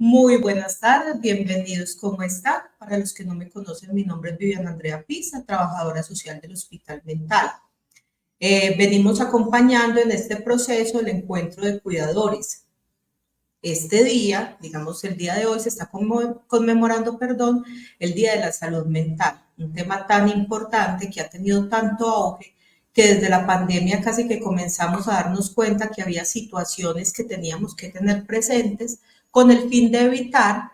Muy buenas tardes, bienvenidos, ¿cómo están? Para los que no me conocen, mi nombre es Viviana Andrea Pisa, trabajadora social del Hospital Mental. Venimos acompañando en este proceso el encuentro de cuidadores. Este día, digamos el día de hoy, se está conmemorando, el Día de la Salud Mental, un tema tan importante que ha tenido tanto auge que desde la pandemia casi que comenzamos a darnos cuenta que había situaciones que teníamos que tener presentes con el fin de evitar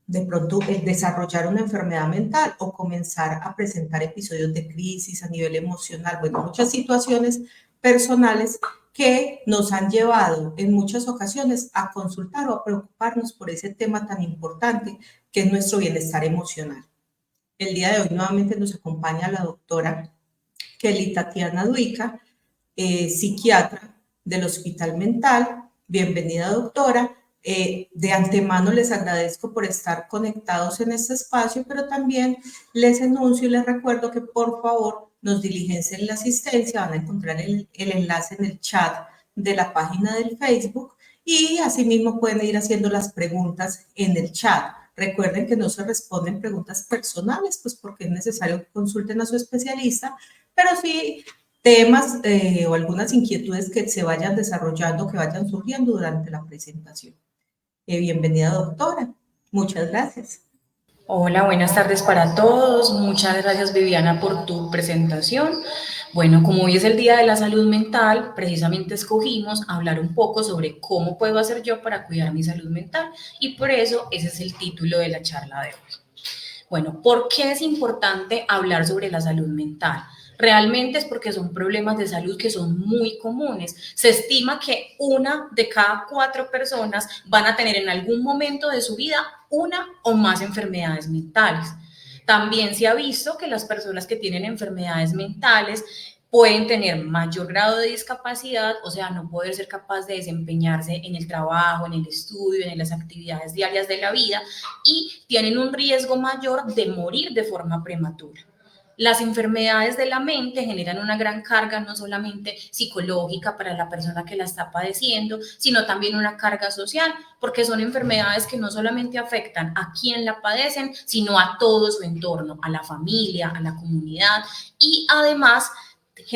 de pronto desarrollar una enfermedad mental o comenzar a presentar episodios de crisis a nivel emocional, bueno, muchas situaciones personales que nos han llevado en muchas ocasiones a consultar o a preocuparnos por ese tema tan importante que es nuestro bienestar emocional. El día de hoy nuevamente nos acompaña la doctora Kelly Tatiana Duica, psiquiatra del Hospital Mental. Bienvenida, doctora. De antemano les agradezco por estar conectados en este espacio, pero también les enuncio y les recuerdo que por favor nos diligencien la asistencia. Van a encontrar el enlace en el chat de la página del Facebook y asimismo pueden ir haciendo las preguntas en el chat. Recuerden que no se responden preguntas personales, pues porque es necesario que consulten a su especialista, pero sí temas o algunas inquietudes que se vayan desarrollando, que vayan surgiendo durante la presentación. Bienvenida, doctora. Muchas gracias. Hola, buenas tardes para todos. Muchas gracias, Viviana, por tu presentación. Bueno, como hoy es el Día de la Salud Mental, precisamente escogimos hablar un poco sobre cómo puedo hacer yo para cuidar mi salud mental y por eso ese es el título de la charla de hoy. Bueno, ¿por qué es importante hablar sobre la salud mental? Realmente es porque son problemas de salud que son muy comunes. Se estima que 1 de cada 4 personas van a tener en algún momento de su vida una o más enfermedades mentales. También se ha visto que las personas que tienen enfermedades mentales pueden tener mayor grado de discapacidad, o sea, no poder ser capaz de desempeñarse en el trabajo, en el estudio, en las actividades diarias de la vida y tienen un riesgo mayor de morir de forma prematura. Las enfermedades de la mente generan una gran carga no solamente psicológica para la persona que la está padeciendo, sino también una carga social, porque son enfermedades que no solamente afectan a quien la padecen, sino a todo su entorno, a la familia, a la comunidad y además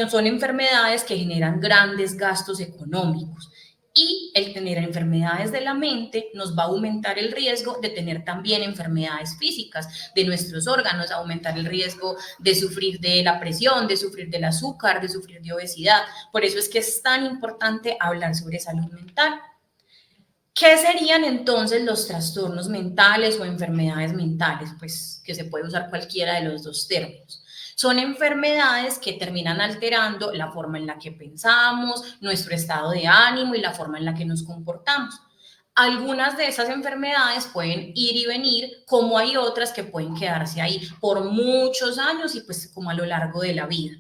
son enfermedades que generan grandes gastos económicos. Y el tener enfermedades de la mente nos va a aumentar el riesgo de tener también enfermedades físicas de nuestros órganos, aumentar el riesgo de sufrir de la presión, de sufrir del azúcar, de sufrir de obesidad. Por eso es que es tan importante hablar sobre salud mental. ¿Qué serían entonces los trastornos mentales o enfermedades mentales? Pues que se puede usar cualquiera de los dos términos. Son enfermedades que terminan alterando la forma en la que pensamos, nuestro estado de ánimo y la forma en la que nos comportamos. Algunas de esas enfermedades pueden ir y venir, como hay otras que pueden quedarse ahí por muchos años y pues como a lo largo de la vida.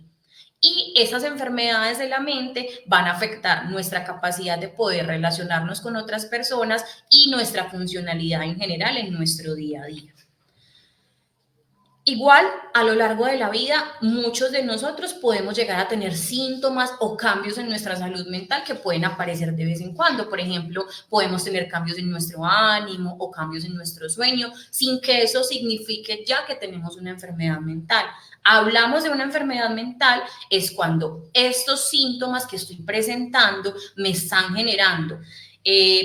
Y esas enfermedades de la mente van a afectar nuestra capacidad de poder relacionarnos con otras personas y nuestra funcionalidad en general en nuestro día a día. Igual, a lo largo de la vida, muchos de nosotros podemos llegar a tener síntomas o cambios en nuestra salud mental que pueden aparecer de vez en cuando. Por ejemplo, podemos tener cambios en nuestro ánimo o cambios en nuestro sueño, sin que eso signifique ya que tenemos una enfermedad mental. Hablamos de una enfermedad mental es cuando estos síntomas que estoy presentando me están generando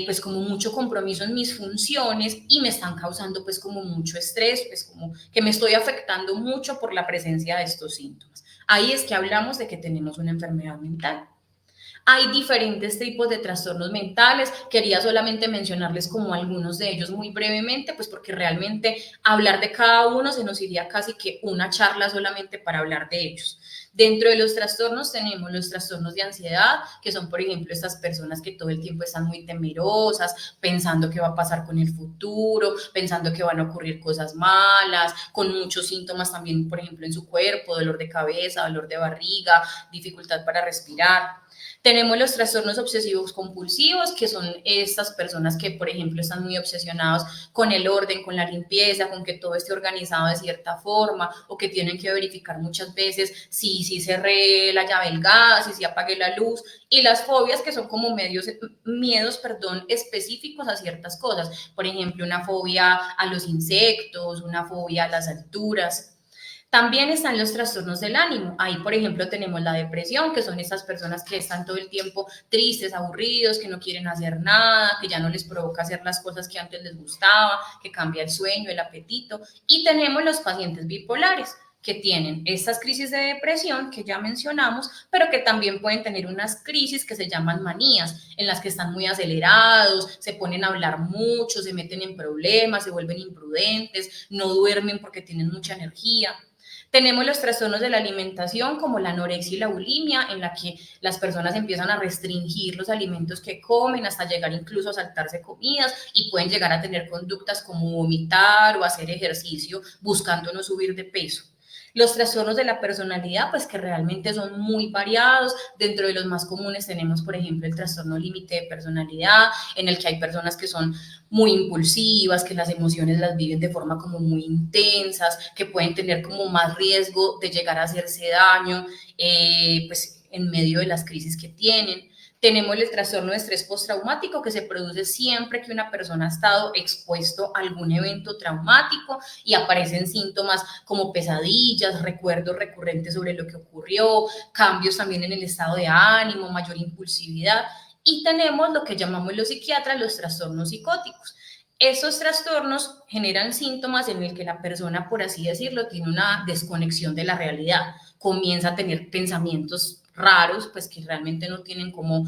pues como mucho compromiso en mis funciones y me están causando pues como mucho estrés, pues como que me estoy afectando mucho por la presencia de estos síntomas. Ahí es que hablamos de que tenemos una enfermedad mental. Hay diferentes tipos de trastornos mentales. Quería solamente mencionarles como algunos de ellos muy brevemente, pues porque realmente hablar de cada uno se nos iría casi que una charla solamente para hablar de ellos. Dentro de los trastornos tenemos los trastornos de ansiedad, que son, por ejemplo, estas personas que todo el tiempo están muy temerosas, pensando qué va a pasar con el futuro, pensando que van a ocurrir cosas malas, con muchos síntomas también, por ejemplo, en su cuerpo, dolor de cabeza, dolor de barriga, dificultad para respirar. Tenemos los trastornos obsesivos compulsivos, que son estas personas que, por ejemplo, están muy obsesionados con el orden, con la limpieza, con que todo esté organizado de cierta forma, o que tienen que verificar muchas veces si cerré la llave del gas, si apagué la luz, y las fobias que son como miedos, específicos a ciertas cosas. Por ejemplo, una fobia a los insectos, una fobia a las alturas. También están los trastornos del ánimo. Ahí, por ejemplo, tenemos la depresión, que son esas personas que están todo el tiempo tristes, aburridos, que no quieren hacer nada, que ya no les provoca hacer las cosas que antes les gustaba, que cambia el sueño, el apetito. Y tenemos los pacientes bipolares, que tienen estas crisis de depresión que ya mencionamos, pero que también pueden tener unas crisis que se llaman manías, en las que están muy acelerados, se ponen a hablar mucho, se meten en problemas, se vuelven imprudentes, no duermen porque tienen mucha energía. Tenemos los trastornos de la alimentación, como la anorexia y la bulimia, en la que las personas empiezan a restringir los alimentos que comen hasta llegar incluso a saltarse comidas y pueden llegar a tener conductas como vomitar o hacer ejercicio buscando no subir de peso. Los trastornos de la personalidad, pues que realmente son muy variados. Dentro de los más comunes tenemos, por ejemplo, el trastorno límite de personalidad, en el que hay personas que son muy impulsivas, que las emociones las viven de forma como muy intensas, que pueden tener como más riesgo de llegar a hacerse daño, pues en medio de las crisis que tienen. Tenemos el trastorno de estrés postraumático, que se produce siempre que una persona ha estado expuesto a algún evento traumático y aparecen síntomas como pesadillas, recuerdos recurrentes sobre lo que ocurrió, cambios también en el estado de ánimo, mayor impulsividad. Y tenemos lo que llamamos los psiquiatras los trastornos psicóticos. Esos trastornos generan síntomas en el que la persona, por así decirlo, tiene una desconexión de la realidad, comienza a tener pensamientos raros, pues que realmente no tienen como,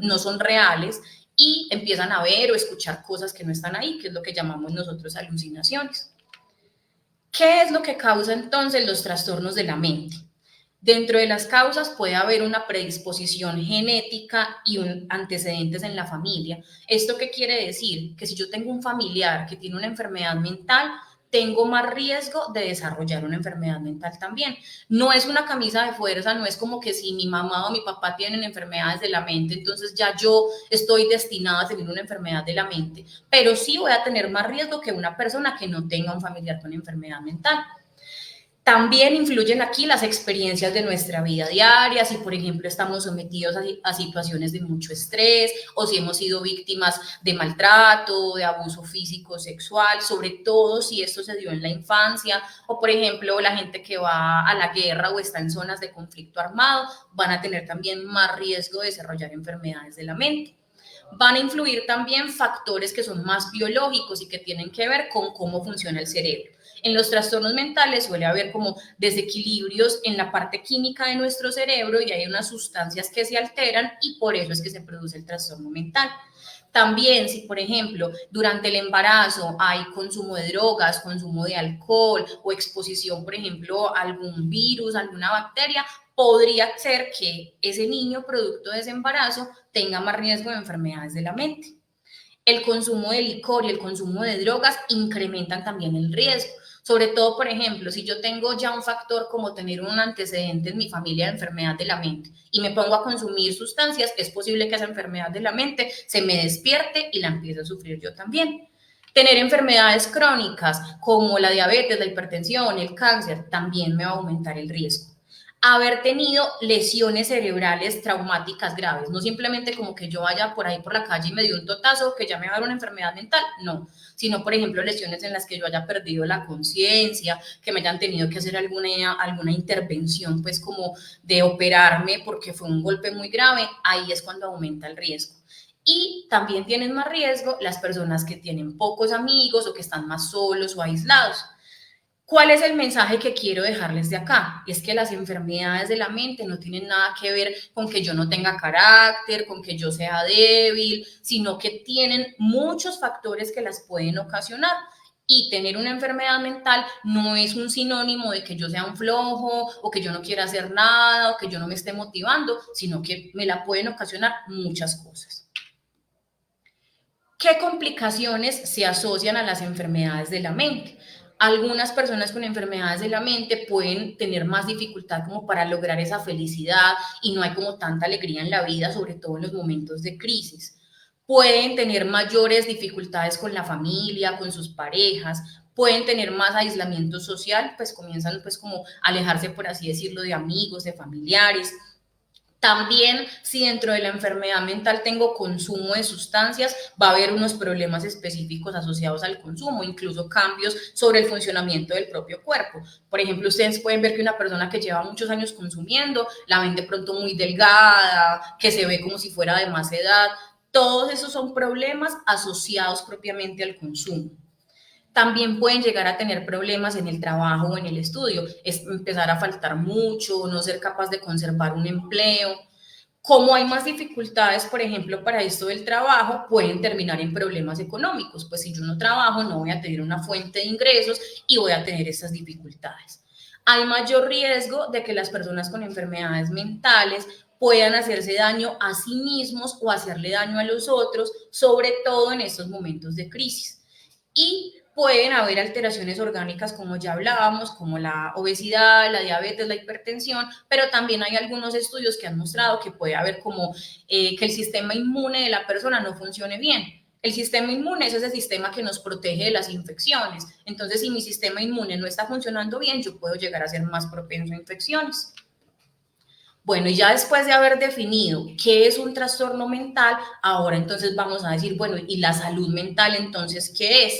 no son reales, y empiezan a ver o escuchar cosas que no están ahí, que es lo que llamamos nosotros alucinaciones. ¿Qué es lo que causa entonces los trastornos de la mente? Dentro de las causas puede haber una predisposición genética y antecedentes en la familia. ¿Esto qué quiere decir? Que si yo tengo un familiar que tiene una enfermedad mental, tengo más riesgo de desarrollar una enfermedad mental también. No es una camisa de fuerza, no es como que si mi mamá o mi papá tienen enfermedades de la mente, entonces ya yo estoy destinada a tener una enfermedad de la mente, pero sí voy a tener más riesgo que una persona que no tenga un familiar con enfermedad mental. También influyen aquí las experiencias de nuestra vida diaria, si por ejemplo estamos sometidos a situaciones de mucho estrés o si hemos sido víctimas de maltrato, de abuso físico, sexual, sobre todo si esto se dio en la infancia, o por ejemplo la gente que va a la guerra o está en zonas de conflicto armado van a tener también más riesgo de desarrollar enfermedades de la mente. Van a influir también factores que son más biológicos y que tienen que ver con cómo funciona el cerebro. En los trastornos mentales suele haber como desequilibrios en la parte química de nuestro cerebro y hay unas sustancias que se alteran y por eso es que se produce el trastorno mental. También, si por ejemplo durante el embarazo hay consumo de drogas, consumo de alcohol o exposición, por ejemplo, a algún virus, alguna bacteria, podría ser que ese niño, producto de ese embarazo, tenga más riesgo de enfermedades de la mente. El consumo de licor y el consumo de drogas incrementan también el riesgo. Sobre todo, por ejemplo, si yo tengo ya un factor como tener un antecedente en mi familia de enfermedad de la mente y me pongo a consumir sustancias, es posible que esa enfermedad de la mente se me despierte y la empiece a sufrir yo también. Tener enfermedades crónicas como la diabetes, la hipertensión, el cáncer, también me va a aumentar el riesgo. Haber tenido lesiones cerebrales traumáticas graves, no simplemente como que yo vaya por ahí por la calle y me dio un totazo que ya me va a dar una enfermedad mental, no, sino por ejemplo lesiones en las que yo haya perdido la conciencia, que me hayan tenido que hacer alguna intervención pues como de operarme porque fue un golpe muy grave, ahí es cuando aumenta el riesgo. Y también tienen más riesgo las personas que tienen pocos amigos o que están más solos o aislados. ¿Cuál es el mensaje que quiero dejarles de acá? Es que las enfermedades de la mente no tienen nada que ver con que yo no tenga carácter, con que yo sea débil, sino que tienen muchos factores que las pueden ocasionar. Y tener una enfermedad mental no es un sinónimo de que yo sea un flojo o que yo no quiera hacer nada o que yo no me esté motivando, sino que me la pueden ocasionar muchas cosas. ¿Qué complicaciones se asocian a las enfermedades de la mente? Algunas personas con enfermedades de la mente pueden tener más dificultad como para lograr esa felicidad y no hay como tanta alegría en la vida, sobre todo en los momentos de crisis. Pueden tener mayores dificultades con la familia, con sus parejas, pueden tener más aislamiento social, pues comienzan pues como a alejarse, por así decirlo, de amigos, de familiares. También, si dentro de la enfermedad mental tengo consumo de sustancias, va a haber unos problemas específicos asociados al consumo, incluso cambios sobre el funcionamiento del propio cuerpo. Por ejemplo, ustedes pueden ver que una persona que lleva muchos años consumiendo, la ven de pronto muy delgada, que se ve como si fuera de más edad. Todos esos son problemas asociados propiamente al consumo. También pueden llegar a tener problemas en el trabajo o en el estudio, es empezar a faltar mucho, no ser capaz de conservar un empleo. Como hay más dificultades, por ejemplo, para esto del trabajo, pueden terminar en problemas económicos, pues si yo no trabajo no voy a tener una fuente de ingresos y voy a tener estas dificultades. Hay mayor riesgo de que las personas con enfermedades mentales puedan hacerse daño a sí mismos o hacerle daño a los otros, sobre todo en estos momentos de crisis. Y pueden haber alteraciones orgánicas, como ya hablábamos, como la obesidad, la diabetes, la hipertensión, pero también hay algunos estudios que han mostrado que puede haber como que el sistema inmune de la persona no funcione bien. El sistema inmune es ese sistema que nos protege de las infecciones. Entonces, si mi sistema inmune no está funcionando bien, yo puedo llegar a ser más propenso a infecciones. Bueno, y ya después de haber definido qué es un trastorno mental, ahora entonces vamos a decir, bueno, ¿y la salud mental entonces qué es?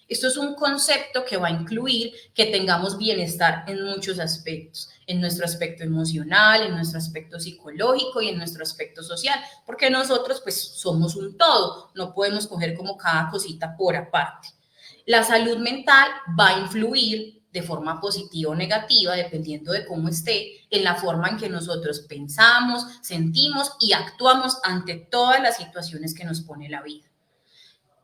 Esto es un concepto que va a incluir que tengamos bienestar en muchos aspectos, en nuestro aspecto emocional, en nuestro aspecto psicológico y en nuestro aspecto social, porque nosotros pues somos un todo, no podemos coger como cada cosita por aparte. La salud mental va a influir de forma positiva o negativa, dependiendo de cómo esté, en la forma en que nosotros pensamos, sentimos y actuamos ante todas las situaciones que nos pone la vida.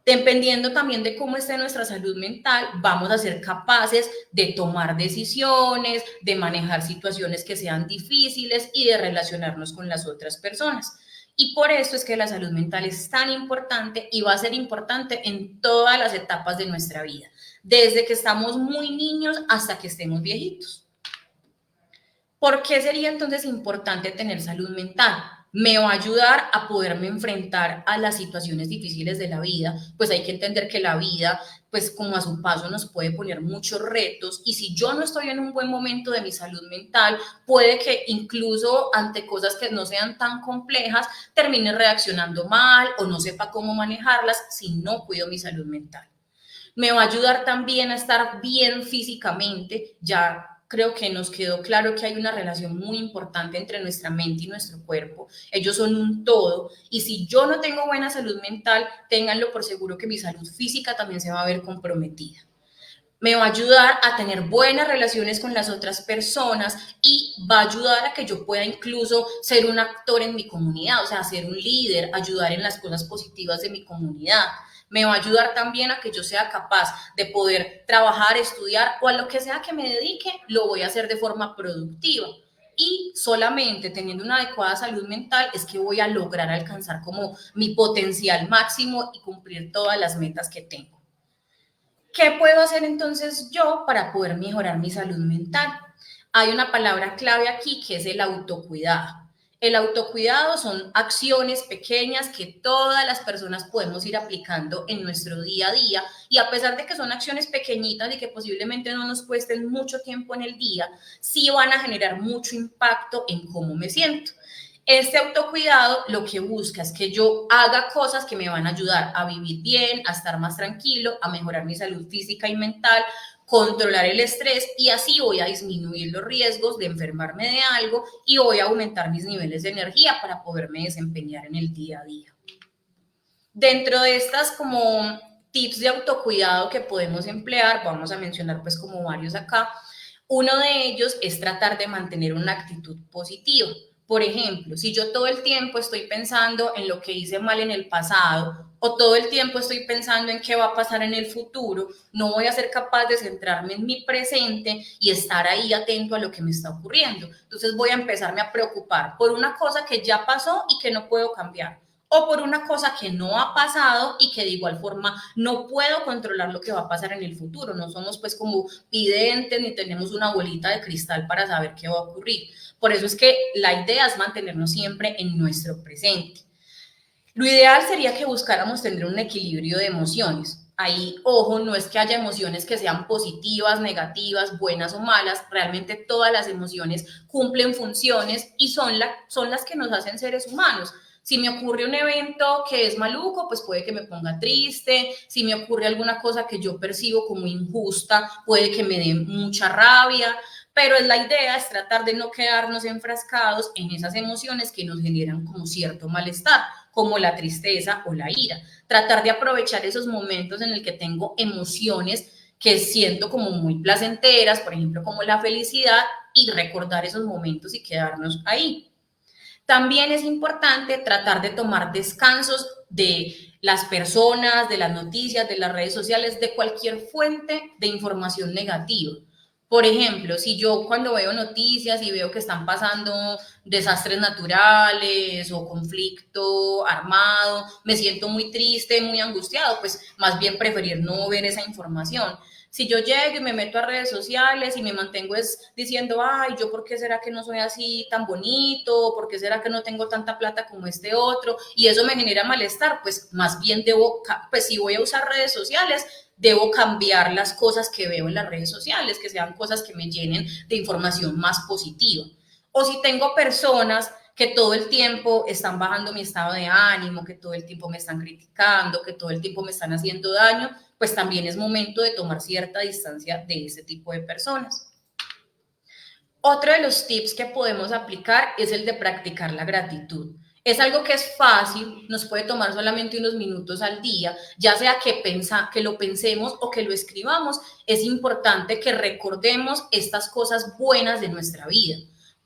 Dependiendo también de cómo esté nuestra salud mental, vamos a ser capaces de tomar decisiones, de manejar situaciones que sean difíciles y de relacionarnos con las otras personas. Y por eso es que la salud mental es tan importante y va a ser importante en todas las etapas de nuestra vida, desde que estamos muy niños hasta que estemos viejitos. ¿Por qué sería entonces importante tener salud mental? Me va a ayudar a poderme enfrentar a las situaciones difíciles de la vida, pues hay que entender que la vida, pues como a su paso nos puede poner muchos retos y si yo no estoy en un buen momento de mi salud mental, puede que incluso ante cosas que no sean tan complejas, termine reaccionando mal o no sepa cómo manejarlas si no cuido mi salud mental. Me va a ayudar también a estar bien físicamente, ya creo que nos quedó claro que hay una relación muy importante entre nuestra mente y nuestro cuerpo. Ellos son un todo y si yo no tengo buena salud mental, ténganlo por seguro que mi salud física también se va a ver comprometida. Me va a ayudar a tener buenas relaciones con las otras personas y va a ayudar a que yo pueda incluso ser un actor en mi comunidad, o sea, ser un líder, ayudar en las cosas positivas de mi comunidad. Me va a ayudar también a que yo sea capaz de poder trabajar, estudiar o a lo que sea que me dedique, lo voy a hacer de forma productiva. Y solamente teniendo una adecuada salud mental es que voy a lograr alcanzar como mi potencial máximo y cumplir todas las metas que tengo. ¿Qué puedo hacer entonces yo para poder mejorar mi salud mental? Hay una palabra clave aquí que es el autocuidado. El autocuidado son acciones pequeñas que todas las personas podemos ir aplicando en nuestro día a día y a pesar de que son acciones pequeñitas y que posiblemente no nos cuesten mucho tiempo en el día, sí van a generar mucho impacto en cómo me siento. Este autocuidado lo que busca es que yo haga cosas que me van a ayudar a vivir bien, a estar más tranquilo, a mejorar mi salud física y mental, controlar el estrés y así voy a disminuir los riesgos de enfermarme de algo y voy a aumentar mis niveles de energía para poderme desempeñar en el día a día. Dentro de estas como tips de autocuidado que podemos emplear, vamos a mencionar pues como varios acá. Uno de ellos es tratar de mantener una actitud positiva. Por ejemplo, si yo todo el tiempo estoy pensando en lo que hice mal en el pasado o todo el tiempo estoy pensando en qué va a pasar en el futuro, no voy a ser capaz de centrarme en mi presente y estar ahí atento a lo que me está ocurriendo. Entonces voy a empezarme a preocupar por una cosa que ya pasó y que no puedo cambiar o por una cosa que no ha pasado y que de igual forma no puedo controlar lo que va a pasar en el futuro. No somos pues como videntes ni tenemos una bolita de cristal para saber qué va a ocurrir. Por eso es que la idea es mantenernos siempre en nuestro presente. Lo ideal sería que buscáramos tener un equilibrio de emociones. Ahí, ojo, no es que haya emociones que sean positivas, negativas, buenas o malas, realmente todas las emociones cumplen funciones y son las que nos hacen seres humanos. Si me ocurre un evento que es maluco, pues puede que me ponga triste. Si me ocurre alguna cosa que yo percibo como injusta, puede que me dé mucha rabia. Pero la idea es tratar de no quedarnos enfrascados en esas emociones que nos generan como cierto malestar, como la tristeza o la ira. Tratar de aprovechar esos momentos en el que tengo emociones que siento como muy placenteras, por ejemplo, como la felicidad, y recordar esos momentos y quedarnos ahí. También es importante tratar de tomar descansos de las personas, de las noticias, de las redes sociales, de cualquier fuente de información negativa. Por ejemplo, si yo cuando veo noticias y veo que están pasando desastres naturales o conflicto armado, me siento muy triste, muy angustiado, pues más bien preferir no ver esa información. Si yo llego y me meto a redes sociales y me mantengo diciendo, ay, yo por qué será que no soy así tan bonito, por qué será que no tengo tanta plata como este otro, y eso me genera malestar, pues más bien pues si voy a usar redes sociales, debo cambiar las cosas que veo en las redes sociales, que sean cosas que me llenen de información más positiva. O si tengo personas que todo el tiempo están bajando mi estado de ánimo, que todo el tiempo me están criticando, que todo el tiempo me están haciendo daño, pues también es momento de tomar cierta distancia de ese tipo de personas. Otro de los tips que podemos aplicar es el de practicar la gratitud. Es algo que es fácil, nos puede tomar solamente unos minutos al día, ya sea que lo pensemos o que lo escribamos. Es importante que recordemos estas cosas buenas de nuestra vida.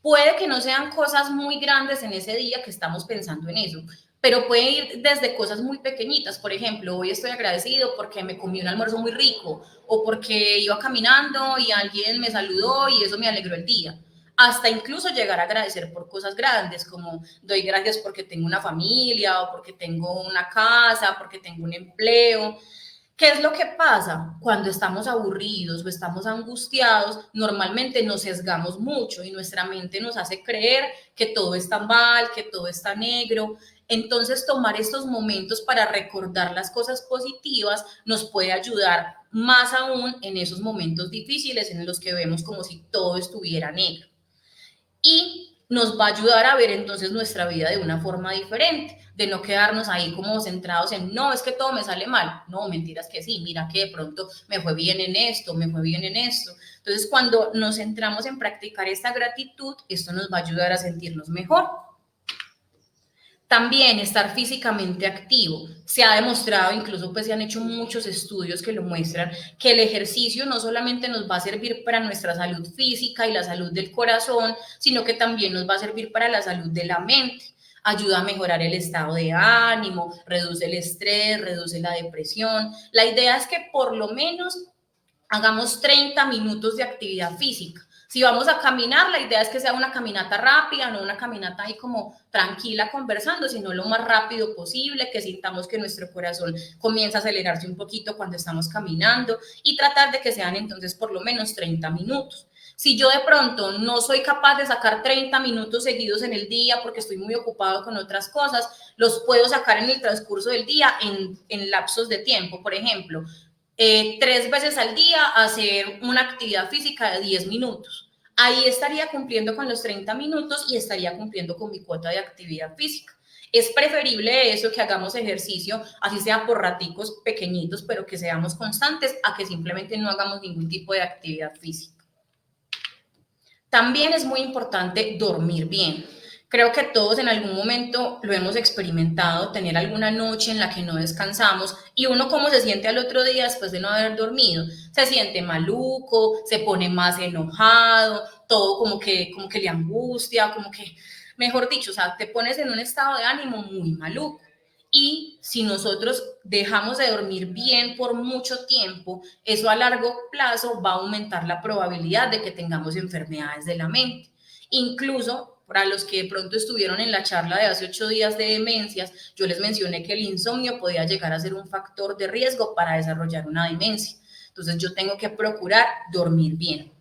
Puede que no sean cosas muy grandes en ese día que estamos pensando en eso, pero puede ir desde cosas muy pequeñitas. Por ejemplo, hoy estoy agradecido porque me comí un almuerzo muy rico, o porque iba caminando y alguien me saludó y eso me alegró el día. Hasta incluso llegar a agradecer por cosas grandes, como doy gracias porque tengo una familia, o porque tengo una casa, porque tengo un empleo. ¿Qué es lo que pasa? Cuando estamos aburridos o estamos angustiados, normalmente nos sesgamos mucho y nuestra mente nos hace creer que todo está mal, que todo está negro. Entonces, tomar estos momentos para recordar las cosas positivas nos puede ayudar más aún en esos momentos difíciles en los que vemos como si todo estuviera negro. Y nos va a ayudar a ver entonces nuestra vida de una forma diferente, de no quedarnos ahí como centrados en, no, es que todo me sale mal. No, mentiras que sí, mira que de pronto me fue bien en esto, me fue bien en esto. Entonces, cuando nos centramos en practicar esta gratitud, esto nos va a ayudar a sentirnos mejor. También estar físicamente activo. Se ha demostrado, incluso pues se han hecho muchos estudios que lo muestran, que el ejercicio no solamente nos va a servir para nuestra salud física y la salud del corazón, sino que también nos va a servir para la salud de la mente. Ayuda a mejorar el estado de ánimo, reduce el estrés, reduce la depresión. La idea es que por lo menos hagamos 30 minutos de actividad física. Si vamos a caminar, la idea es que sea una caminata rápida, no una caminata ahí como tranquila conversando, sino lo más rápido posible, que sintamos que nuestro corazón comienza a acelerarse un poquito cuando estamos caminando, y tratar de que sean entonces por lo menos 30 minutos. Si yo de pronto no soy capaz de sacar 30 minutos seguidos en el día porque estoy muy ocupado con otras cosas, los puedo sacar en el transcurso del día en lapsos de tiempo. Por ejemplo, 3 veces al día hacer una actividad física de 10 minutos. Ahí estaría cumpliendo con los 30 minutos y estaría cumpliendo con mi cuota de actividad física. Es preferible eso, que hagamos ejercicio, así sea por raticos pequeñitos, pero que seamos constantes, a que simplemente no hagamos ningún tipo de actividad física. También es muy importante dormir bien. Creo que todos en algún momento lo hemos experimentado, tener alguna noche en la que no descansamos, y uno cómo se siente al otro día después de no haber dormido. Se siente maluco, se pone más enojado, todo como que le angustia, como que, mejor dicho, o sea, te pones en un estado de ánimo muy maluco. Y si nosotros dejamos de dormir bien por mucho tiempo, eso a largo plazo va a aumentar la probabilidad de que tengamos enfermedades de la mente. Incluso Para los que de pronto estuvieron en la charla de hace 8 días de demencias, yo les mencioné que el insomnio podía llegar a ser un factor de riesgo para desarrollar una demencia. Entonces yo tengo que procurar dormir bien.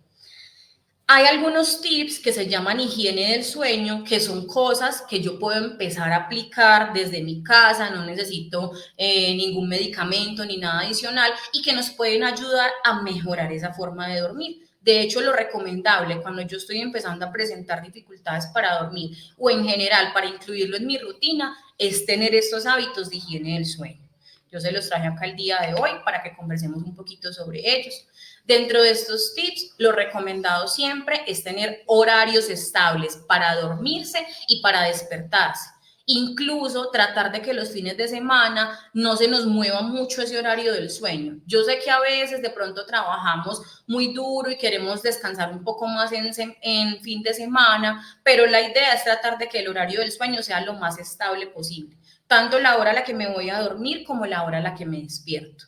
Hay algunos tips que se llaman higiene del sueño, que son cosas que yo puedo empezar a aplicar desde mi casa, no necesito ningún medicamento ni nada adicional y que nos pueden ayudar a mejorar esa forma de dormir. De hecho, lo recomendable cuando yo estoy empezando a presentar dificultades para dormir o en general para incluirlo en mi rutina es tener estos hábitos de higiene del sueño. Yo se los traje acá el día de hoy para que conversemos un poquito sobre ellos. Dentro de estos tips, lo recomendado siempre es tener horarios estables para dormirse y para despertarse. Incluso tratar de que los fines de semana no se nos mueva mucho ese horario del sueño. Yo sé que a veces de pronto trabajamos muy duro y queremos descansar un poco más en fin de semana, pero la idea es tratar de que el horario del sueño sea lo más estable posible, tanto la hora a la que me voy a dormir como la hora a la que me despierto.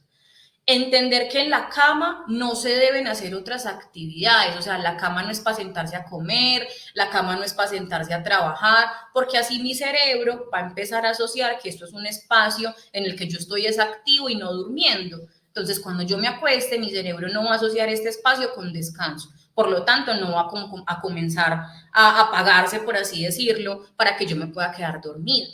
Entender que en la cama no se deben hacer otras actividades, o sea, la cama no es para sentarse a comer, la cama no es para sentarse a trabajar, porque así mi cerebro va a empezar a asociar que esto es un espacio en el que yo estoy desactivo y no durmiendo. Entonces, cuando yo me acueste, mi cerebro no va a asociar este espacio con descanso. Por lo tanto, no va a comenzar a apagarse, por así decirlo, para que yo me pueda quedar dormido.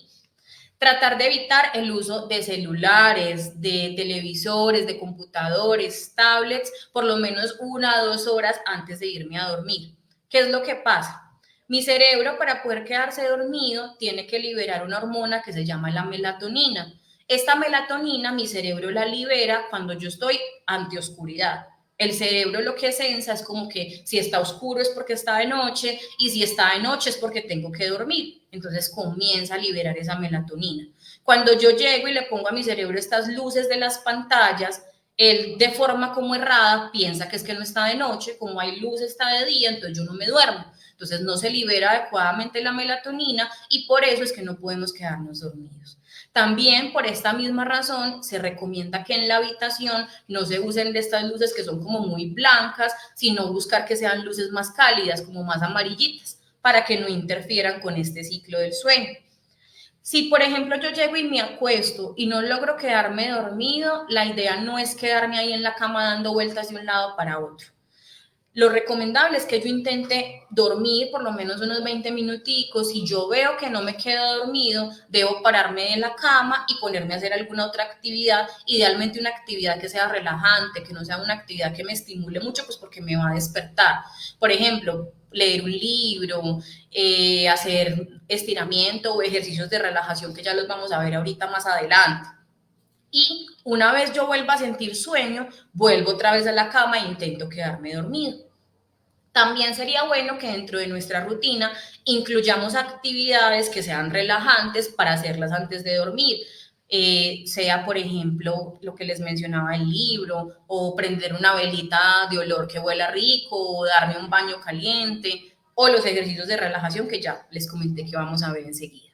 Tratar de evitar el uso de celulares, de televisores, de computadores, tablets, por lo menos 1 a 2 horas antes de irme a dormir. ¿Qué es lo que pasa? Mi cerebro, para poder quedarse dormido, tiene que liberar una hormona que se llama la melatonina. Esta melatonina mi cerebro la libera cuando yo estoy ante oscuridad. El cerebro lo que sensa es como que si está oscuro es porque está de noche y si está de noche es porque tengo que dormir. Entonces comienza a liberar esa melatonina. Cuando yo llego y le pongo a mi cerebro estas luces de las pantallas, él de forma como errada piensa que es que no está de noche, como hay luz está de día, entonces yo no me duermo. Entonces no se libera adecuadamente la melatonina y por eso es que no podemos quedarnos dormidos. También por esta misma razón se recomienda que en la habitación no se usen de estas luces que son como muy blancas, sino buscar que sean luces más cálidas, como más amarillitas, para que no interfieran con este ciclo del sueño. Si, por ejemplo, yo llego y me acuesto y no logro quedarme dormido, la idea no es quedarme ahí en la cama dando vueltas de un lado para otro. Lo recomendable es que yo intente dormir por lo menos unos 20 minuticos. Si yo veo que no me quedo dormido, debo pararme de la cama y ponerme a hacer alguna otra actividad, idealmente una actividad que sea relajante, que no sea una actividad que me estimule mucho, pues porque me va a despertar. Por ejemplo, leer un libro, hacer estiramiento o ejercicios de relajación que ya los vamos a ver ahorita más adelante. Y una vez yo vuelva a sentir sueño, vuelvo otra vez a la cama e intento quedarme dormido. También sería bueno que dentro de nuestra rutina incluyamos actividades que sean relajantes para hacerlas antes de dormir. Sea, por ejemplo, lo que les mencionaba el libro, o prender una velita de olor que huela rico, o darme un baño caliente, o los ejercicios de relajación que ya les comenté que vamos a ver enseguida.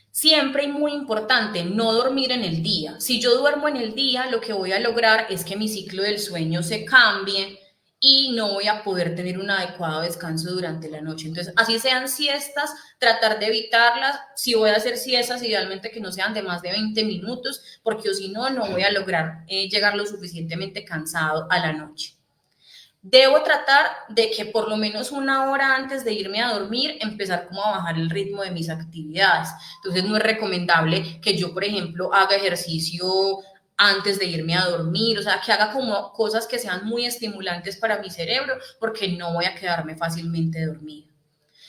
Siempre y muy importante, no dormir en el día. Si yo duermo en el día, lo que voy a lograr es que mi ciclo del sueño se cambie y no voy a poder tener un adecuado descanso durante la noche. Entonces, así sean siestas, tratar de evitarlas. Si voy a hacer siestas, idealmente que no sean de más de 20 minutos, porque si no, no voy a lograr llegar lo suficientemente cansado a la noche. Debo tratar de que por lo menos 1 hora antes de irme a dormir, empezar como a bajar el ritmo de mis actividades. Entonces no es recomendable que yo, por ejemplo, haga ejercicio antes de irme a dormir, o sea, que haga como cosas que sean muy estimulantes para mi cerebro, porque no voy a quedarme fácilmente dormida.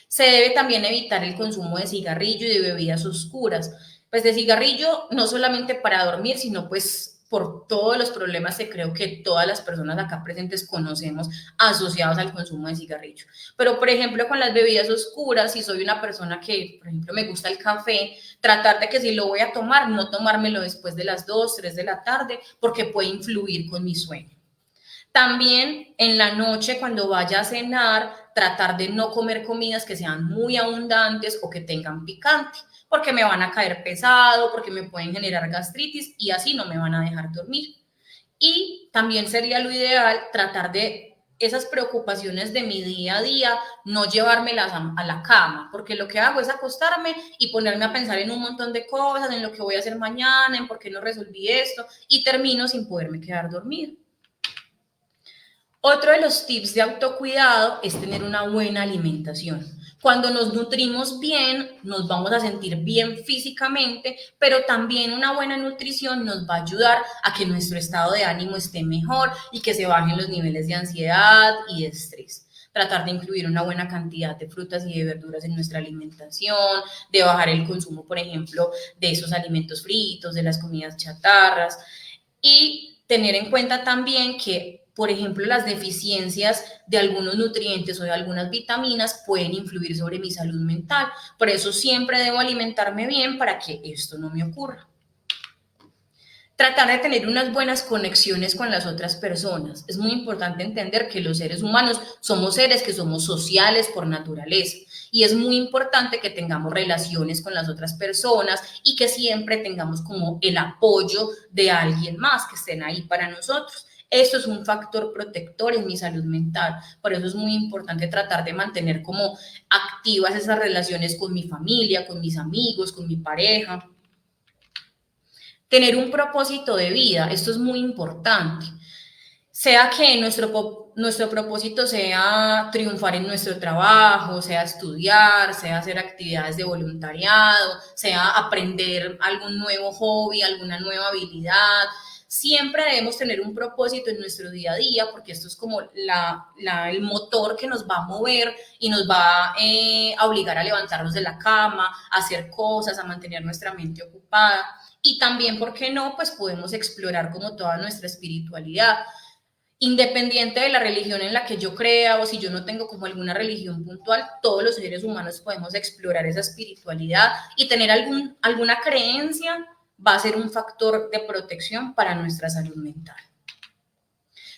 Se debe también evitar el consumo de cigarrillo y de bebidas oscuras. Pues de cigarrillo no solamente para dormir, sino pues por todos los problemas que creo que todas las personas acá presentes conocemos asociados al consumo de cigarrillo. Pero, por ejemplo, con las bebidas oscuras, si soy una persona que, por ejemplo, me gusta el café, tratar de que si lo voy a tomar, no tomármelo después de las 2, 3 de la tarde, porque puede influir con mi sueño. También en la noche, cuando vaya a cenar, tratar de no comer comidas que sean muy abundantes o que tengan picante, porque me van a caer pesado, porque me pueden generar gastritis y así no me van a dejar dormir. Y también sería lo ideal tratar de esas preocupaciones de mi día a día, no llevármelas a la cama, porque lo que hago es acostarme y ponerme a pensar en un montón de cosas, en lo que voy a hacer mañana, en por qué no resolví esto, y termino sin poderme quedar dormida. Otro de los tips de autocuidado es tener una buena alimentación. Cuando nos nutrimos bien, nos vamos a sentir bien físicamente, pero también una buena nutrición nos va a ayudar a que nuestro estado de ánimo esté mejor y que se bajen los niveles de ansiedad y de estrés. Tratar de incluir una buena cantidad de frutas y de verduras en nuestra alimentación, de bajar el consumo, por ejemplo, de esos alimentos fritos, de las comidas chatarras, y tener en cuenta también que, por ejemplo, las deficiencias de algunos nutrientes o de algunas vitaminas pueden influir sobre mi salud mental. Por eso siempre debo alimentarme bien para que esto no me ocurra. Tratar de tener unas buenas conexiones con las otras personas. Es muy importante entender que los seres humanos somos seres que somos sociales por naturaleza y es muy importante que tengamos relaciones con las otras personas y que siempre tengamos como el apoyo de alguien más que estén ahí para nosotros. Esto es un factor protector en mi salud mental, por eso es muy importante tratar de mantener como activas esas relaciones con mi familia, con mis amigos, con mi pareja. Tener un propósito de vida, esto es muy importante. Sea que nuestro propósito sea triunfar en nuestro trabajo, sea estudiar, sea hacer actividades de voluntariado, sea aprender algún nuevo hobby, alguna nueva habilidad. Siempre debemos tener un propósito en nuestro día a día porque esto es como el motor que nos va a mover y nos va a obligar a levantarnos de la cama, a hacer cosas, a mantener nuestra mente ocupada. Y también, ¿por qué no? Pues podemos explorar como toda nuestra espiritualidad. Independiente de la religión en la que yo crea o si yo no tengo como alguna religión puntual, todos los seres humanos podemos explorar esa espiritualidad y tener alguna creencia va a ser un factor de protección para nuestra salud mental.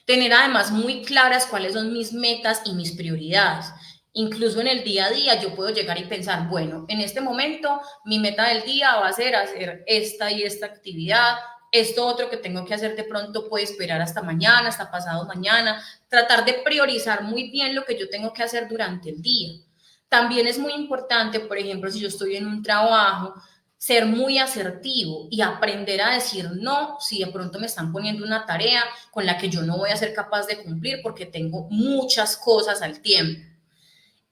Tener además muy claras cuáles son mis metas y mis prioridades. Incluso en el día a día yo puedo llegar y pensar, bueno, en este momento mi meta del día va a ser hacer esta y esta actividad, esto otro que tengo que hacer de pronto puede esperar hasta mañana, hasta pasado mañana, tratar de priorizar muy bien lo que yo tengo que hacer durante el día. También es muy importante, por ejemplo, si yo estoy en un trabajo, ser muy asertivo y aprender a decir no si de pronto me están poniendo una tarea con la que yo no voy a ser capaz de cumplir porque tengo muchas cosas al tiempo.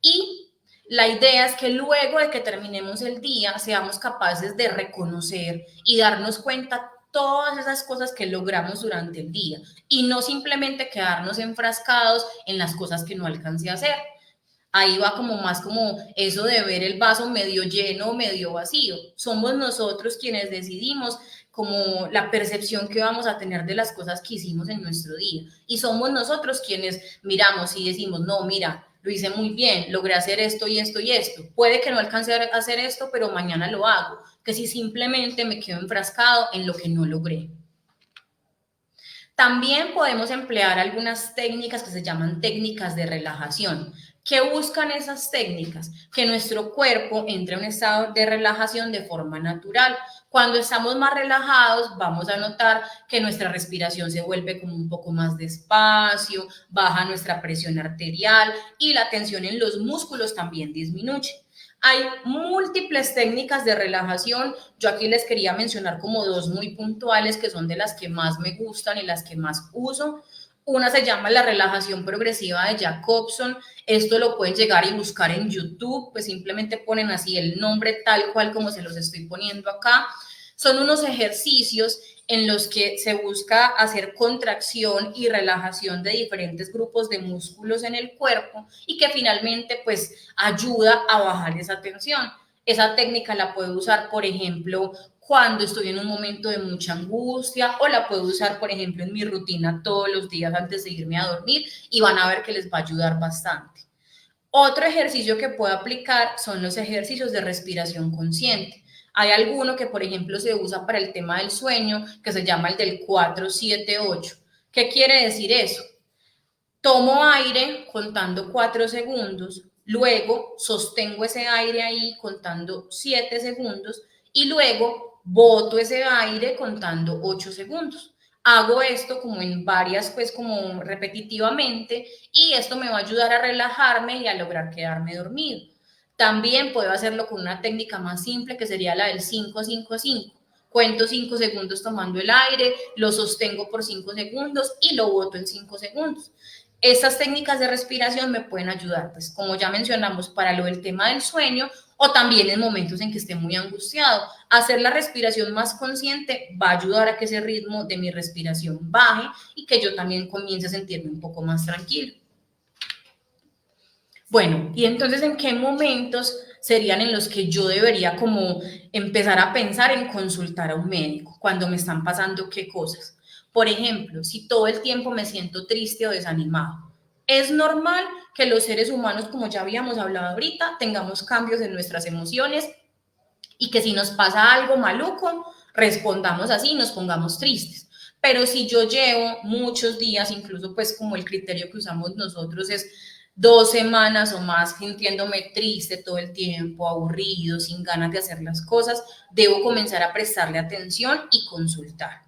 Y la idea es que luego de que terminemos el día seamos capaces de reconocer y darnos cuenta todas esas cosas que logramos durante el día y no simplemente quedarnos enfrascados en las cosas que no alcancé a hacer. Ahí va como más como eso de ver el vaso medio lleno o medio vacío. Somos nosotros quienes decidimos como la percepción que vamos a tener de las cosas que hicimos en nuestro día. Y somos nosotros quienes miramos y decimos, no, mira, lo hice muy bien, logré hacer esto y esto y esto. Puede que no alcance a hacer esto, pero mañana lo hago. Que si simplemente me quedo enfrascado en lo que no logré. También podemos emplear algunas técnicas que se llaman técnicas de relajación. ¿Qué buscan esas técnicas? Que nuestro cuerpo entre en un estado de relajación de forma natural. Cuando estamos más relajados, vamos a notar que nuestra respiración se vuelve como un poco más despacio, baja nuestra presión arterial y la tensión en los músculos también disminuye. Hay múltiples técnicas de relajación. Yo aquí les quería mencionar como dos muy puntuales que son de las que más me gustan y las que más uso. Una se llama la relajación progresiva de Jacobson. Esto lo pueden llegar y buscar en YouTube, pues simplemente ponen así el nombre tal cual como se los estoy poniendo acá. Son unos ejercicios en los que se busca hacer contracción y relajación de diferentes grupos de músculos en el cuerpo y que finalmente pues ayuda a bajar esa tensión. Esa técnica la puedo usar, por ejemplo, cuando estoy en un momento de mucha angustia o la puedo usar, por ejemplo, en mi rutina todos los días antes de irme a dormir y van a ver que les va a ayudar bastante. Otro ejercicio que puedo aplicar son los ejercicios de respiración consciente. Hay alguno que, por ejemplo, se usa para el tema del sueño, que se llama el del 4-7-8. ¿Qué quiere decir eso? Tomo aire contando 4 segundos, luego sostengo ese aire ahí contando 7 segundos y luego boto ese aire contando 8 segundos. Hago esto como en varias, pues como repetitivamente, y esto me va a ayudar a relajarme y a lograr quedarme dormido. También puedo hacerlo con una técnica más simple que sería la del 5-5-5. Cuento 5 segundos tomando el aire, lo sostengo por 5 segundos y lo boto en 5 segundos. Estas técnicas de respiración me pueden ayudar, pues como ya mencionamos, para lo del tema del sueño o también en momentos en que esté muy angustiado. Hacer la respiración más consciente va a ayudar a que ese ritmo de mi respiración baje y que yo también comience a sentirme un poco más tranquilo. Bueno, y entonces, ¿en qué momentos serían en los que yo debería como empezar a pensar en consultar a un médico? Cuando me están pasando qué cosas. Por ejemplo, si todo el tiempo me siento triste o desanimado. Es normal que los seres humanos, como ya habíamos hablado ahorita, tengamos cambios en nuestras emociones y que si nos pasa algo maluco, respondamos así y nos pongamos tristes. Pero si yo llevo muchos días, incluso pues como el criterio que usamos nosotros es 2 semanas o más sintiéndome triste todo el tiempo, aburrido, sin ganas de hacer las cosas, debo comenzar a prestarle atención y consultar.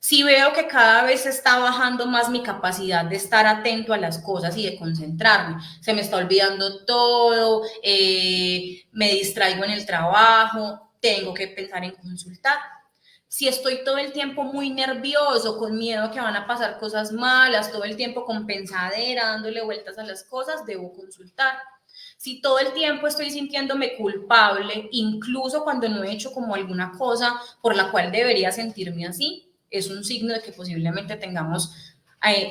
Si veo que cada vez está bajando más mi capacidad de estar atento a las cosas y de concentrarme, se me está olvidando todo, me distraigo en el trabajo, tengo que pensar en consultar. Si estoy todo el tiempo muy nervioso, con miedo a que van a pasar cosas malas, todo el tiempo con pensadera, dándole vueltas a las cosas, debo consultar. Si todo el tiempo estoy sintiéndome culpable, incluso cuando no he hecho como alguna cosa por la cual debería sentirme así, es un signo de que posiblemente tengamos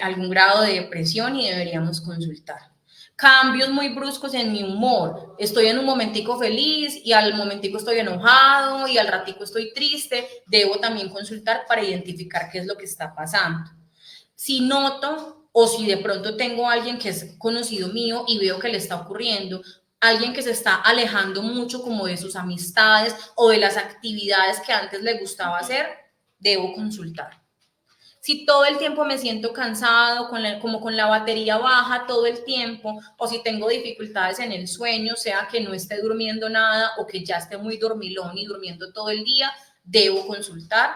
algún grado de depresión y deberíamos consultar. Cambios muy bruscos en mi humor. Estoy en un momentico feliz y al momentico estoy enojado y al ratico estoy triste. Debo también consultar para identificar qué es lo que está pasando. Si noto o si de pronto tengo a alguien que es conocido mío y veo que le está ocurriendo, alguien que se está alejando mucho como de sus amistades o de las actividades que antes le gustaba hacer, debo consultar. Si todo el tiempo me siento cansado, como con la batería baja todo el tiempo, o si tengo dificultades en el sueño, sea que no esté durmiendo nada o que ya esté muy dormilón y durmiendo todo el día, debo consultar.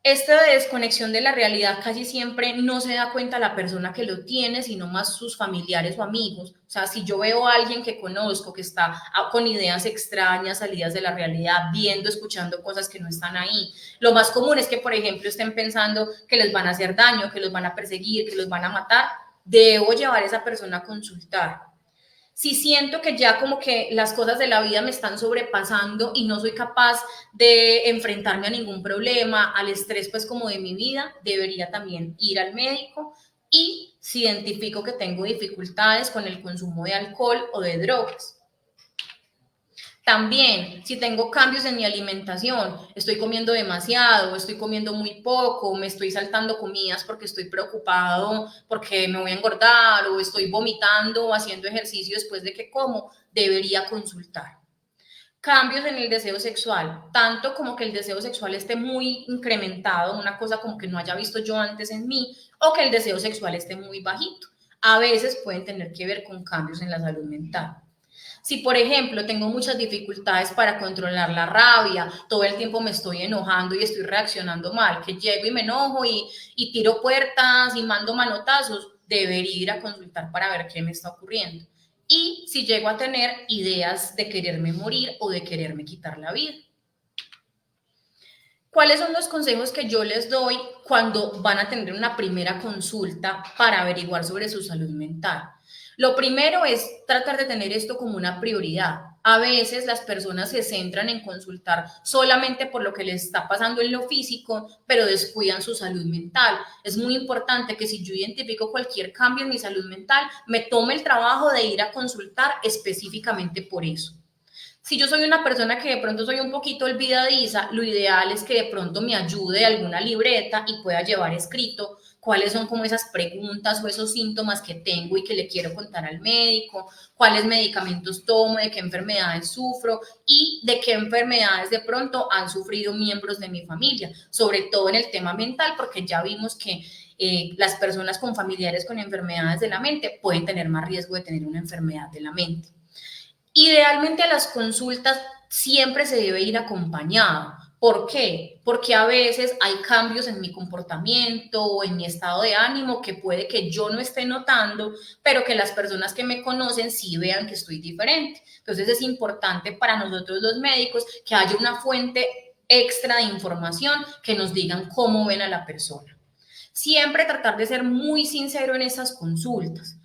Esta desconexión de la realidad casi siempre no se da cuenta la persona que lo tiene, sino más sus familiares o amigos. O sea, si yo veo a alguien que conozco que está con ideas extrañas, salidas de la realidad, viendo, escuchando cosas que no están ahí, lo más común es que, por ejemplo, estén pensando que les van a hacer daño, que los van a perseguir, que los van a matar. Debo llevar a esa persona a consultar. Si siento que ya como que las cosas de la vida me están sobrepasando y no soy capaz de enfrentarme a ningún problema, al estrés pues como de mi vida, debería también ir al médico. Y si identifico que tengo dificultades con el consumo de alcohol o de drogas. También, si tengo cambios en mi alimentación, estoy comiendo demasiado, estoy comiendo muy poco, me estoy saltando comidas porque estoy preocupado, porque me voy a engordar, o estoy vomitando o haciendo ejercicio después de que como, debería consultar. Cambios en el deseo sexual, tanto como que el deseo sexual esté muy incrementado, una cosa como que no haya visto yo antes en mí, o que el deseo sexual esté muy bajito. A veces pueden tener que ver con cambios en la salud mental. Si, por ejemplo, tengo muchas dificultades para controlar la rabia, todo el tiempo me estoy enojando y estoy reaccionando mal, que llego y me enojo y tiro puertas y mando manotazos, debería ir a consultar para ver qué me está ocurriendo. Y si llego a tener ideas de quererme morir o de quererme quitar la vida. ¿Cuáles son los consejos que yo les doy cuando van a tener una primera consulta para averiguar sobre su salud mental? Lo primero es tratar de tener esto como una prioridad. A veces las personas se centran en consultar solamente por lo que les está pasando en lo físico, pero descuidan su salud mental. Es muy importante que si yo identifico cualquier cambio en mi salud mental, me tome el trabajo de ir a consultar específicamente por eso. Si yo soy una persona que de pronto soy un poquito olvidadiza, lo ideal es que de pronto me ayude alguna libreta y pueda llevar escrito cuáles son como esas preguntas o esos síntomas que tengo y que le quiero contar al médico, cuáles medicamentos tomo, de qué enfermedades sufro y de qué enfermedades de pronto han sufrido miembros de mi familia, sobre todo en el tema mental, porque ya vimos que las personas con familiares con enfermedades de la mente pueden tener más riesgo de tener una enfermedad de la mente. Idealmente a las consultas siempre se debe ir acompañado, ¿Por qué? Porque a veces hay cambios en mi comportamiento o en mi estado de ánimo que puede que yo no esté notando, pero que las personas que me conocen sí vean que estoy diferente. Entonces es importante para nosotros los médicos que haya una fuente extra de información que nos digan cómo ven a la persona. Siempre tratar de ser muy sincero en esas consultas.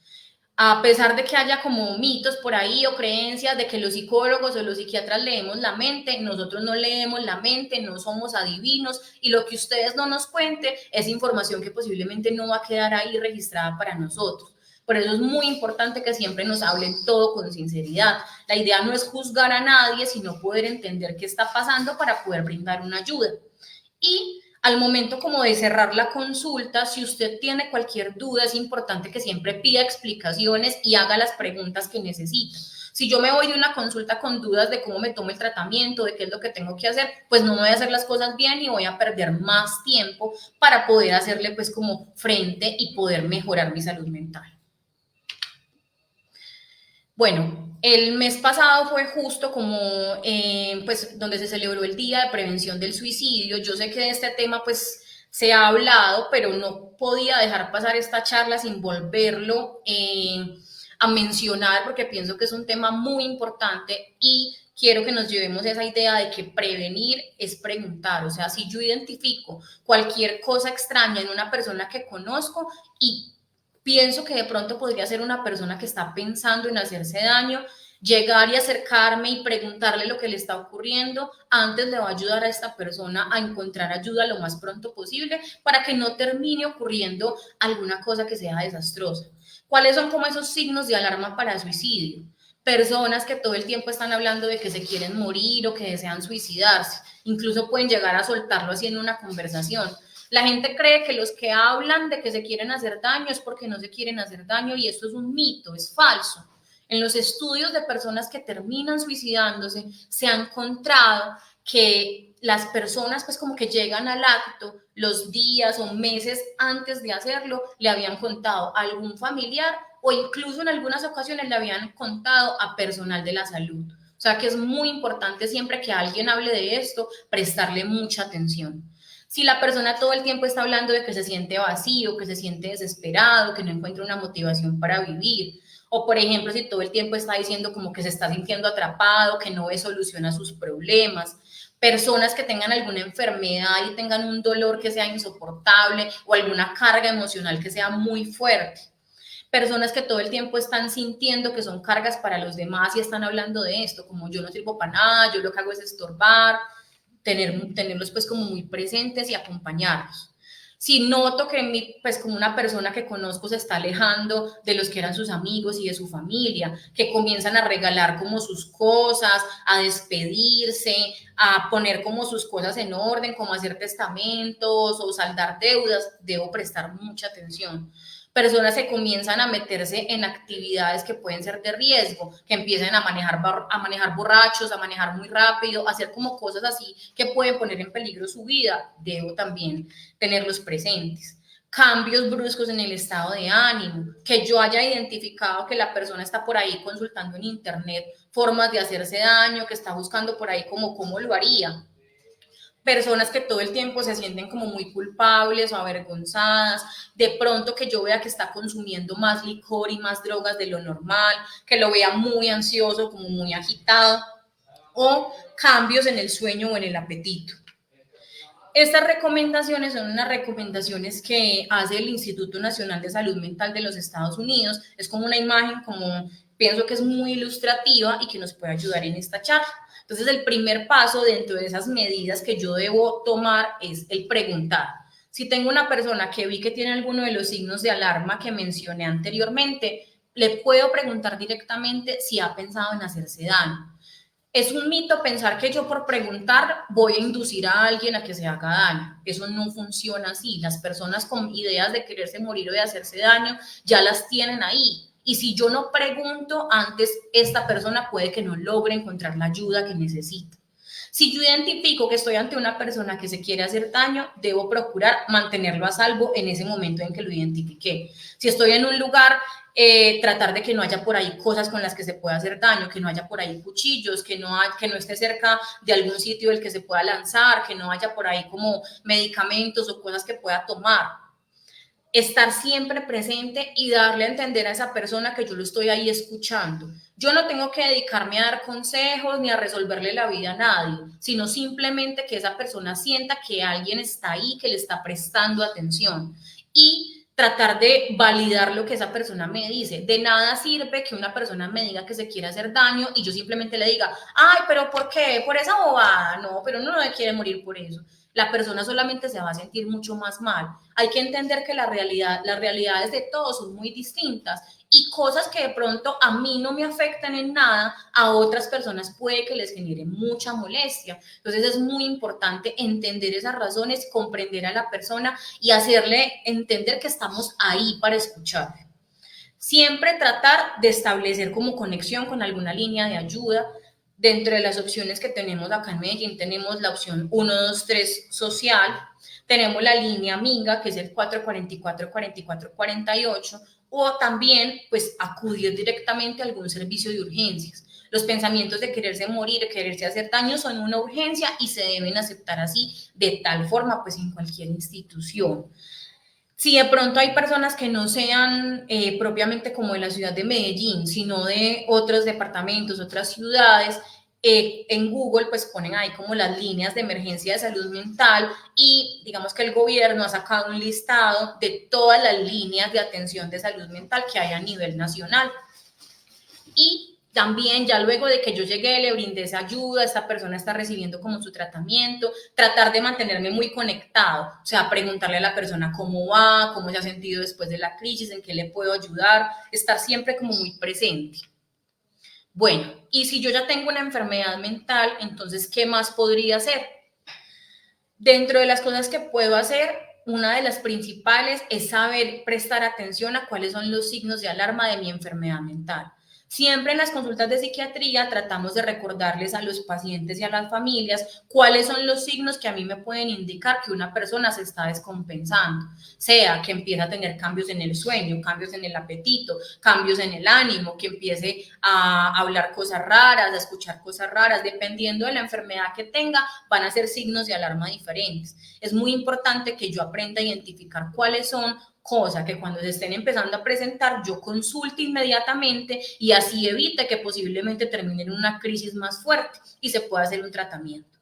A pesar de que haya como mitos por ahí o creencias de que los psicólogos o los psiquiatras leemos la mente, nosotros no leemos la mente, no somos adivinos y lo que ustedes no nos cuenten es información que posiblemente no va a quedar ahí registrada para nosotros. Por eso es muy importante que siempre nos hablen todo con sinceridad. La idea no es juzgar a nadie, sino poder entender qué está pasando para poder brindar una ayuda. Y al momento como de cerrar la consulta, si usted tiene cualquier duda, es importante que siempre pida explicaciones y haga las preguntas que necesita. Si yo me voy de una consulta con dudas de cómo me tomo el tratamiento, de qué es lo que tengo que hacer, pues no voy a hacer las cosas bien y voy a perder más tiempo para poder hacerle pues como frente y poder mejorar mi salud mental. Bueno, el mes pasado fue justo como, pues, donde se celebró el Día de Prevención del Suicidio. Yo sé que de este tema, pues, se ha hablado, pero no podía dejar pasar esta charla sin volverlo a mencionar, porque pienso que es un tema muy importante y quiero que nos llevemos esa idea de que prevenir es preguntar. O sea, si yo identifico cualquier cosa extraña en una persona que conozco y pienso que de pronto podría ser una persona que está pensando en hacerse daño, llegar y acercarme y preguntarle lo que le está ocurriendo, antes le va a ayudar a esta persona a encontrar ayuda lo más pronto posible para que no termine ocurriendo alguna cosa que sea desastrosa. ¿Cuáles son como esos signos de alarma para suicidio? Personas que todo el tiempo están hablando de que se quieren morir o que desean suicidarse, incluso pueden llegar a soltarlo así en una conversación. La gente cree que los que hablan de que se quieren hacer daño es porque no se quieren hacer daño y esto es un mito, es falso. En los estudios de personas que terminan suicidándose se ha encontrado que las personas pues como que llegan al acto los días o meses antes de hacerlo le habían contado a algún familiar o incluso en algunas ocasiones le habían contado a personal de la salud. O sea que es muy importante siempre que alguien hable de esto, prestarle mucha atención. Si la persona todo el tiempo está hablando de que se siente vacío, que se siente desesperado, que no encuentra una motivación para vivir, o por ejemplo, si todo el tiempo está diciendo como que se está sintiendo atrapado, que no ve solución a sus problemas, personas que tengan alguna enfermedad y tengan un dolor que sea insoportable o alguna carga emocional que sea muy fuerte, personas que todo el tiempo están sintiendo que son cargas para los demás y están hablando de esto, como yo no sirvo para nada, yo lo que hago es estorbar, tenerlos pues como muy presentes y acompañarlos. Si noto que pues como una persona que conozco se está alejando de los que eran sus amigos y de su familia, que comienzan a regalar como sus cosas, a despedirse, a poner como sus cosas en orden, como hacer testamentos o saldar deudas, debo prestar mucha atención. Personas que comienzan a meterse en actividades que pueden ser de riesgo, que empiecen a manejar borrachos, a manejar muy rápido, a hacer como cosas así que pueden poner en peligro su vida, debo también tenerlos presentes. Cambios bruscos en el estado de ánimo, que yo haya identificado que la persona está por ahí consultando en internet formas de hacerse daño, que está buscando por ahí como cómo lo haría. Personas que todo el tiempo se sienten como muy culpables o avergonzadas, de pronto que yo vea que está consumiendo más licor y más drogas de lo normal, que lo vea muy ansioso, como muy agitado, o cambios en el sueño o en el apetito. Estas recomendaciones son unas recomendaciones que hace el Instituto Nacional de Salud Mental de los Estados Unidos. Es como una imagen, como pienso que es muy ilustrativa y que nos puede ayudar en esta charla. Entonces, el primer paso dentro de esas medidas que yo debo tomar es el preguntar. Si tengo una persona que vi que tiene alguno de los signos de alarma que mencioné anteriormente, le puedo preguntar directamente si ha pensado en hacerse daño. Es un mito pensar que yo por preguntar voy a inducir a alguien a que se haga daño. Eso no funciona así. Las personas con ideas de quererse morir o de hacerse daño ya las tienen ahí. Y si yo no pregunto antes, esta persona puede que no logre encontrar la ayuda que necesita. Si yo identifico que estoy ante una persona que se quiere hacer daño, debo procurar mantenerlo a salvo en ese momento en que lo identifiqué. Si estoy en un lugar, tratar de que no haya por ahí cosas con las que se pueda hacer daño, que no haya por ahí cuchillos, que no esté cerca de algún sitio del que se pueda lanzar, que no haya por ahí como medicamentos o cosas que pueda tomar. Estar siempre presente y darle a entender a esa persona que yo lo estoy ahí escuchando. Yo no tengo que dedicarme a dar consejos ni a resolverle la vida a nadie, sino simplemente que esa persona sienta que alguien está ahí, que le está prestando atención y tratar de validar lo que esa persona me dice. De nada sirve que una persona me diga que se quiere hacer daño y yo simplemente le diga, ay, pero ¿por qué? ¿Por esa bobada? No, pero uno no quiere morir por eso. La persona solamente se va a sentir mucho más mal. Hay que entender que las realidades de todos son muy distintas y cosas que de pronto a mí no me afectan en nada, a otras personas puede que les genere mucha molestia. Entonces es muy importante entender esas razones, comprender a la persona y hacerle entender que estamos ahí para escuchar. Siempre tratar de establecer como conexión con alguna línea de ayuda. Dentro de las opciones que tenemos acá en Medellín, tenemos la opción 123 social, tenemos la línea Minga, que es el 444-4448, o también, pues, acudir directamente a algún servicio de urgencias. Los pensamientos de quererse morir, de quererse hacer daño son una urgencia y se deben aceptar así, de tal forma, pues, en cualquier institución. Si de pronto hay personas que no sean propiamente como de la ciudad de Medellín, sino de otros departamentos, otras ciudades, en Google pues ponen ahí como las líneas de emergencia de salud mental y digamos que el gobierno ha sacado un listado de todas las líneas de atención de salud mental que hay a nivel nacional. Y también ya luego de que yo llegué, le brindé esa ayuda, esta persona está recibiendo como su tratamiento, tratar de mantenerme muy conectado, o sea, preguntarle a la persona cómo va, cómo se ha sentido después de la crisis, en qué le puedo ayudar, estar siempre como muy presente. Bueno, y si yo ya tengo una enfermedad mental, entonces, ¿qué más podría hacer? Dentro de las cosas que puedo hacer, una de las principales es saber prestar atención a cuáles son los signos de alarma de mi enfermedad mental. Siempre en las consultas de psiquiatría tratamos de recordarles a los pacientes y a las familias cuáles son los signos que a mí me pueden indicar que una persona se está descompensando, sea que empiece a tener cambios en el sueño, cambios en el apetito, cambios en el ánimo, que empiece a hablar cosas raras, a escuchar cosas raras, dependiendo de la enfermedad que tenga, van a ser signos de alarma diferentes. Es muy importante que yo aprenda a identificar cuáles son, cosa que cuando se estén empezando a presentar yo consulte inmediatamente y así evite que posiblemente termine en una crisis más fuerte y se pueda hacer un tratamiento.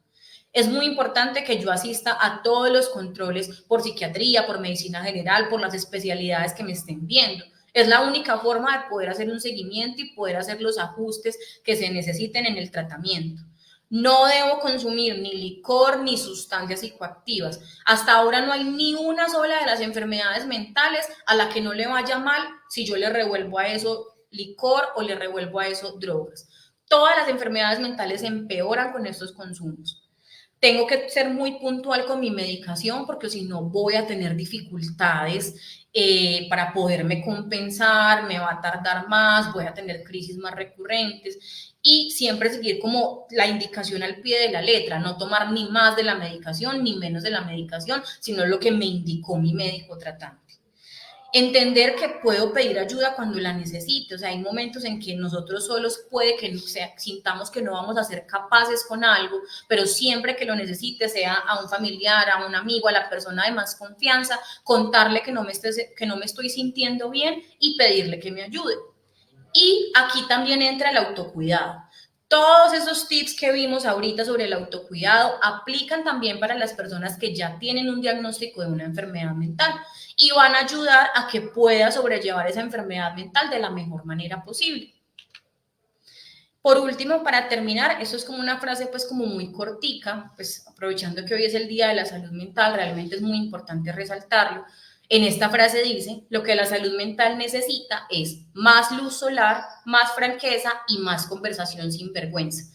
Es muy importante que yo asista a todos los controles por psiquiatría, por medicina general, por las especialidades que me estén viendo. Es la única forma de poder hacer un seguimiento y poder hacer los ajustes que se necesiten en el tratamiento. No debo consumir ni licor ni sustancias psicoactivas. Hasta ahora no hay ni una sola de las enfermedades mentales a la que no le vaya mal si yo le revuelvo a eso licor o le revuelvo a eso drogas. Todas las enfermedades mentales empeoran con estos consumos. Tengo que ser muy puntual con mi medicación porque si no voy a tener dificultades para poderme compensar, me va a tardar más, voy a tener crisis más recurrentes y siempre seguir como la indicación al pie de la letra, no tomar ni más de la medicación ni menos de la medicación, sino lo que me indicó mi médico tratante. Entender que puedo pedir ayuda cuando la necesite, o sea, hay momentos en que nosotros solos puede que sintamos que no vamos a ser capaces con algo, pero siempre que lo necesite, sea a un familiar, a un amigo, a la persona de más confianza, contarle que no me estoy sintiendo bien y pedirle que me ayude. Y aquí también entra el autocuidado. Todos esos tips que vimos ahorita sobre el autocuidado aplican también para las personas que ya tienen un diagnóstico de una enfermedad mental y van a ayudar a que pueda sobrellevar esa enfermedad mental de la mejor manera posible. Por último, para terminar, eso es como una frase pues como muy cortica, pues aprovechando que hoy es el Día de la Salud Mental, realmente es muy importante resaltarlo. En esta frase dice, lo que la salud mental necesita es más luz solar, más franqueza y más conversación sin vergüenza.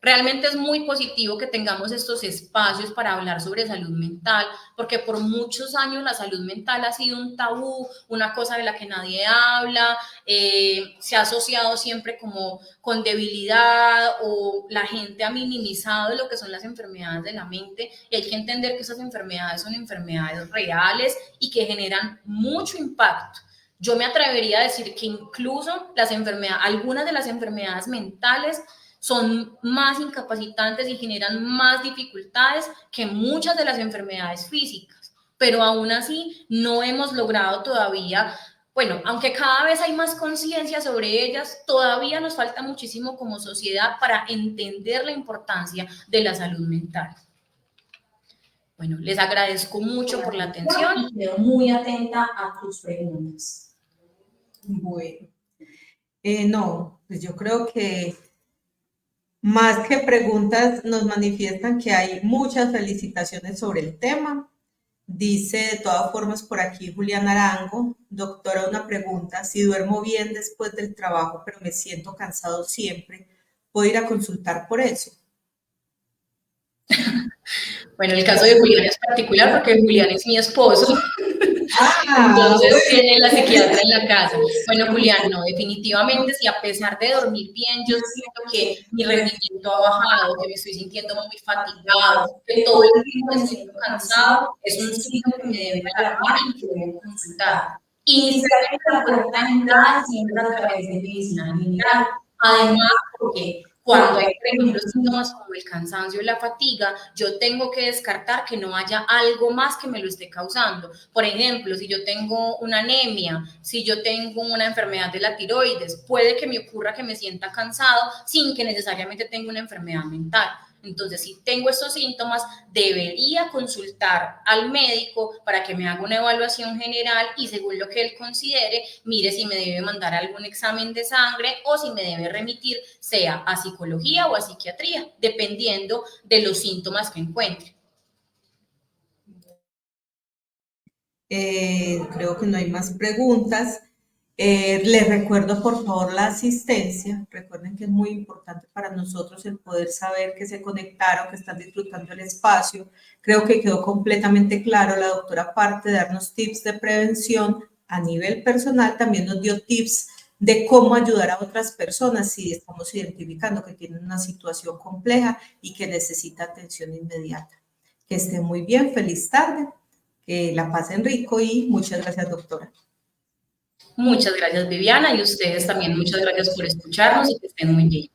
Realmente es muy positivo que tengamos estos espacios para hablar sobre salud mental, porque por muchos años la salud mental ha sido un tabú, una cosa de la que nadie habla, se ha asociado siempre como con debilidad o la gente ha minimizado lo que son las enfermedades de la mente y hay que entender que esas enfermedades son enfermedades reales y que generan mucho impacto. Yo me atrevería a decir que incluso las enfermedades, algunas de las enfermedades mentales son más incapacitantes y generan más dificultades que muchas de las enfermedades físicas, pero aún así no hemos logrado todavía, bueno, aunque cada vez hay más conciencia sobre ellas, todavía nos falta muchísimo como sociedad para entender la importancia de la salud mental. Bueno, les agradezco mucho por la atención y quedo muy atenta a tus preguntas. Bueno, no, pues yo creo que más que preguntas nos manifiestan que hay muchas felicitaciones sobre el tema. Dice de todas formas por aquí Julián Arango, doctora, una pregunta, si duermo bien después del trabajo pero me siento cansado siempre, ¿puedo ir a consultar por eso? Bueno, el caso de Julián es particular porque Julián es mi esposo. Entonces Bueno. tiene la psiquiatra en la casa. Bueno, Julián, no, definitivamente si a pesar de dormir bien, yo siento que mi rendimiento ha bajado, que me estoy sintiendo muy fatigado, que todo el tiempo me siento cansado, es un signo que me debe alarmar y que debo consultar. Inicialmente la puerta de entrada siempre es a través de medicina general. Además, porque cuando hay, por ejemplo, síntomas como el cansancio y la fatiga, yo tengo que descartar que no haya algo más que me lo esté causando. Por ejemplo, si yo tengo una anemia, si yo tengo una enfermedad de la tiroides, puede que me ocurra que me sienta cansado sin que necesariamente tenga una enfermedad mental. Entonces, si tengo estos síntomas, debería consultar al médico para que me haga una evaluación general y según lo que él considere, mire si me debe mandar algún examen de sangre o si me debe remitir, sea a psicología o a psiquiatría, dependiendo de los síntomas que encuentre. Creo que no hay más preguntas. Les recuerdo por favor la asistencia. Recuerden que es muy importante para nosotros el poder saber que se conectaron, que están disfrutando el espacio. Creo que quedó completamente claro. La doctora, aparte de darnos tips de prevención a nivel personal, también nos dio tips de cómo ayudar a otras personas si estamos identificando que tienen una situación compleja y que necesita atención inmediata. Que estén muy bien, feliz tarde, que la pasen rico y muchas gracias, doctora. Muchas gracias, Viviana, y ustedes también muchas gracias por escucharnos y que estén muy bien.